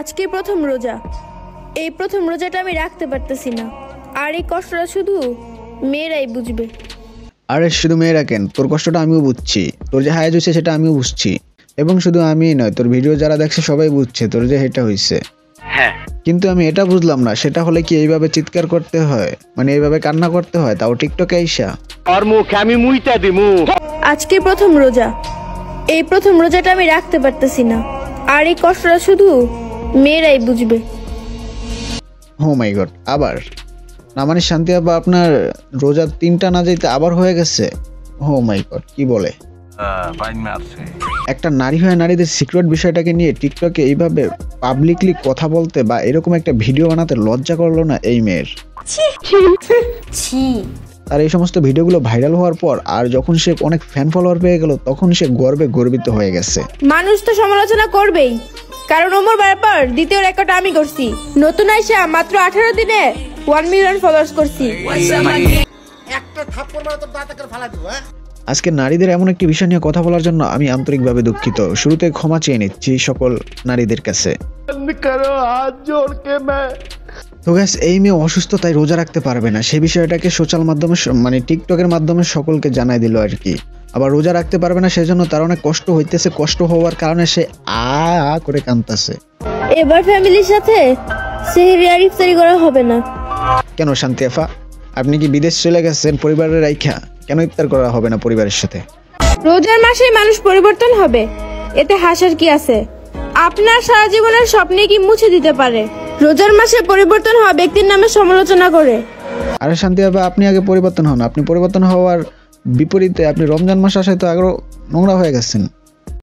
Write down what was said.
আজকে প্রথম রোজা। এই প্রথম রোজাটা আমি রাখতে পারতেছি না, আর এই কষ্টটা শুধু মেয়েরাই বুঝবে। আরে শুধু মেয়েরা কেন, তোর কষ্টটা আমিও বুঝছি, তোর যে হায়াজ হয়েছে সেটা আমিও বুঝছি, এবং শুধু আমি নয়, তোর ভিডিও যারা দেখছে সবাই বুঝছে তোর যে এটা হয়েছে। হ্যাঁ, কিন্তু আমি এটা বুঝলাম না, সেটা হলে কি এইভাবে চিৎকার করতে হয়, মানে এইভাবে কান্না করতে হয়, তাও টিকটকে আইসা? আর মুখে আমি মুইতা দিমু। আজকে প্রথম রোজা, এই প্রথম রোজাটা আমি রাখতে পারতেছি না, আর এই কষ্টটা শুধু মেয়েরাই বুঝবে। ও মাই গড, আবার না, মানে শান্তি আপা আপনার রোজা 3টা না যাইতে আবার হয়ে গেছে? ও মাই গড, কি বলে? একটা নারী হয়ে নারীদের সিক্রেট বিষয়টাকে নিয়ে টিকটকে এইভাবে পাবলিকলি কথা বলতে বা এরকম একটা ভিডিও বানাতে লজ্জা করলো না এই মেয়ের? আর এই সমস্ত ভিডিওগুলো ভাইরাল হওয়ার পর আর যখন সে অনেক ফ্যান ফলোয়ার পেয়ে গেল, তখন সে গর্বে গর্বিত হয়ে গেছে। মানুষ তো সমালোচনা করবেই, কারণ ওমর ব্যাপার দ্বিতীয় রেকর্ড আমি করছি। নতুন আইসা মাত্র 18 দিনে 1 মিলিয়ন ফলোয়ার্স করছি। আজকে নারীদের এমন একটি বিষয় নিয়ে কথা বলার জন্য আমি আন্তরিকভাবে দুঃখিত। শুরুতে ক্ষমা চেয়ে নিচ্ছি সকল নারীদের কাছে। তো গাইস, এই মেয়ে অসুস্থ, তাই রোজা রাখতে পারবে না, সেই বিষয়টাকে সোশ্যাল মাধ্যমে মানে টিকটকের মাধ্যমে সকলকে জানাই দিল আর কি। আবার রোজা রাখতে পারবে না সেজন্য তার অনেক কষ্ট হইতেছে, কষ্ট হওয়ার কারণে সে আ করে কাঁদতেছে। এবার ফ্যামিলির সাথে সেহরি আর ইফতারি করা হবে না। কেন শান্তি আফা, আপনি কি বিদেশ চলে গেছেন পরিবারের রাইখা? কেন ইফতার করা হবে না পরিবারের সাথে? রোজার মাসে মানুষ পরিবর্তন হবে, এতে হাসার কি আছে? আপনার সারা জীবনের স্বপ্নে কি মুছে দিতে পারে? রোজার মাসে পরিবর্তন হওয়া ব্যক্তির নামে সমালোচনা করে। আরে শান্তি আফা, আপনি আগে পরিবর্তন হন। আপনি পরিবর্তন হওয়ার বিপরীতে আপনি রমজান মাস আসায় তো আরো নোংরা হয়ে গেছেন।